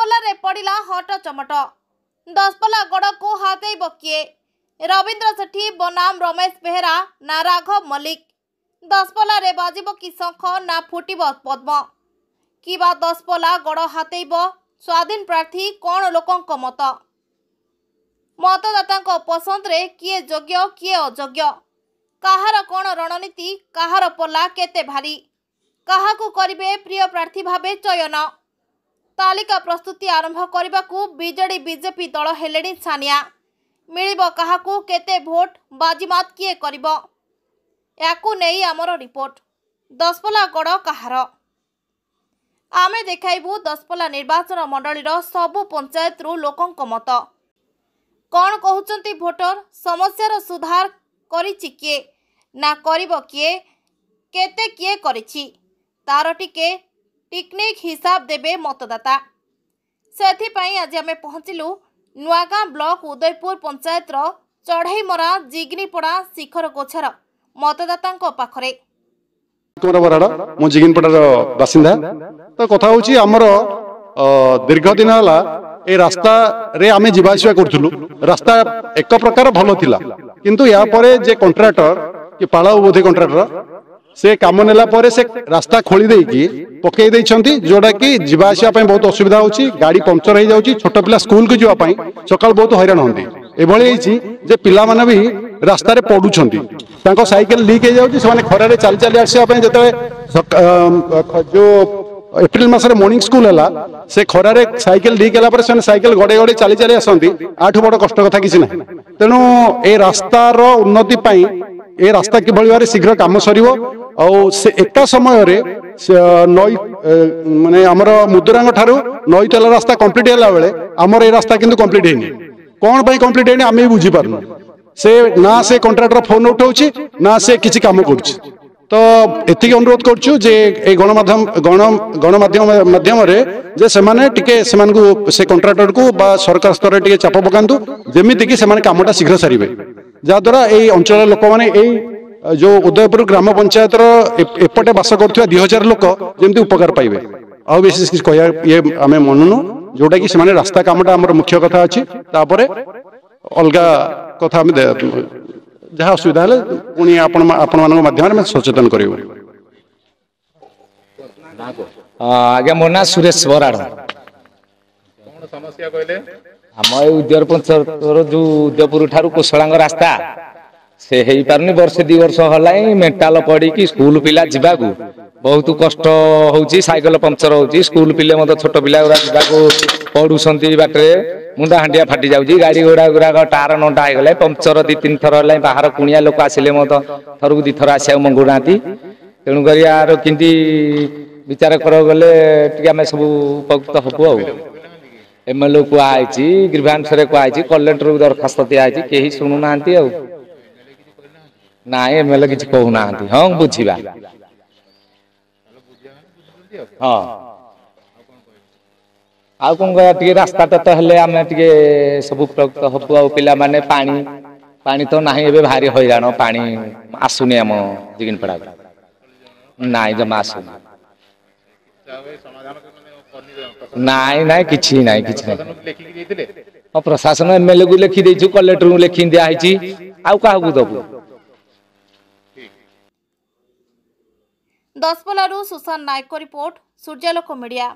दसपल्ला रे पड़िला हट चमट। दसपल्ला गड़ को हाथेब किए? रवींद्र सेठी बनाम रमेश बेहेरा ना राघव मल्लिक। दसपल्ला रे बाजिब कि शंख ना फुटिब पद्म कि बा दसपल्ला गड़ हाथेब? स्वाधीन प्रार्थी कौन लोकंक मत? मतदाता पसंद रे किए योग्य किए अयोग्य? काहार कौन रणनीति? काहार पल्ला केते भारी? काहाकू करिबे प्रिय प्रार्थी भाबे चयन? तालिका प्रस्तुति आरंभ करने को बीजेडी बीजेपी दल हेलेनी छानिया। मिलिबो काहाकू केते भोट? बाजीमात किए करिबो? याकू नेई आमर रिपोर्ट। दसपल्ला गड़ काहार? आमे देखाइबू दसपल्ला निर्वाचन मंडलीर सबु पंचायत रु लोकंक मत। कौन कहउचंती भोटर? समस्यार सुधार करिछि किए ना करिबो किए? केते किए करिछि तार टिके टेक्निक हिसाब देबे मतदाता। सेथिपाई आज आमे पहुँचलु नुआगाँ ब्लॉक उदयपुर पंचायत चढ़ईमरा जिग्नीपड़ा शिखर गोछार मतदाता पाखरे। जिग्नीपड़ार बासिंदा तो कथा होची हमर दीर्घ दिन हला ए रास्ता रे आमे जीवा आसिया करथुलु। रास्ता एक प्रकार भलो थिला किंतु या परे जे कॉन्ट्रैक्टर कि पाळाउ बोधे कॉन्ट्रैक्टर से काम नेला परे से रास्ता खोली देकी पकई देइछंती जोडा कि जीवा आसिया पय बहुत असुविधा होची। गाड़ी पंक्चर हो जाउची। छोट पिला स्कूल को जीवा पय सकाळ बहुत हैरान होंदी। एभली हेची जे पिला माने भी रास्ता रे पडुछंती। तांको साइकिल लीक हो जाउची। से माने खरा रे चल चल आसिया पय जते जो एप्रिल मास रे मॉर्निंग स्कूल हला से खरा रे साइकिल लीक हला पर से साइकिल गडे गडे चली चली आसंती। आठु बड़ कष्ट कथा किछि नै। तेनु ए रास्ता रो उन्नति पय ए रास्ता किभली भारे शीघ्र काम सरिवो और से एका समय रे नई माने हमर मुदुरांग ठारू नई तला रास्ता कंप्लीट होला बेले हमर ए रास्ता किंतु कंप्लीट हेनी। कोन पय कंप्लीट हेनी आमे बुझी पारनु। से ना से कॉन्ट्रैक्टर फोन उठाउची ना से किछि काम करूची। तो एतिक अनुरोध करछु जे ए गणमाध्यम माध्यम रे जे सेमाने टिके सेमान को से कॉन्ट्रैक्टर को बा सरकार स्तर रे टिके चाप पकांतु जेमिति कि सेमाने कामटा शीघ्र सारिबे जा द्वारा ए अंचल लोक माने ए जो उदयपुर ग्राम पंचायत एपटे बास करथुवा 2000 लोक जेमति उपकार पाइबे। आ विशेष किछ कहया ये आमे मननु जोटा कि सेमाने रास्ता कामटा हमर मुख्य कथा अछि। तापरे अलगा कथा हम जहाँ असुविधा है पुणी आपण माध्यम सचेतन कर। आज्ञा मो ना सुरेश बराड़। समस्या कहले आम उद्यर पंचायत जो उदयपुर ठारू कुशलांग रास्ता से हेई पारनी। वर्ष 2 वर्ष हलाई मेंटाल पड़ी कि स्कूल पिला जीवाकू बहुत कष्ट होउची। साइकिल पंक्चर होउची। स्कूल पिले मत छोट पिला गुरा जीवाकू पडुसंती बाटरे मुंडा हांडिया फाटी जाउची। गाड़ी घोड़ा गुरा टार नंटा हो गले पंक्चर 2-3 थर हलाई। बाहर कुणिया लोक आसिले मत थरकू 2 थर आसिया मंगुनाती। तेणु करी यार किंती विचार कर गले टिके आमे सब उपयुक्त हबु। आ एमएलए को आइची ग्रीवांस रे को आइची कलेक्टर को दरखास्त दिया आइची केही सुनु नांती। आ ना एमएलए किछ कहू नांती। हां बुझिबा हां आ कौन कह टे रास्ता तो हेले आम टे सब उपयुक्त हबु। आ पिला माने पानी तो नाही एबे भारी हैरान। पानी आसुनी आम जिग्नीपड़ा नाई जमा आसुनी। नाई नाई किछि नाई किछि नाई। हां प्रशासन एमएलए को लिखि देछु कलेक्टर को लिखि दिया आइची। आ काहू दबु। दसपल्ला सुशांत नायक रिपोर्ट सूर्यालोक मीडिया।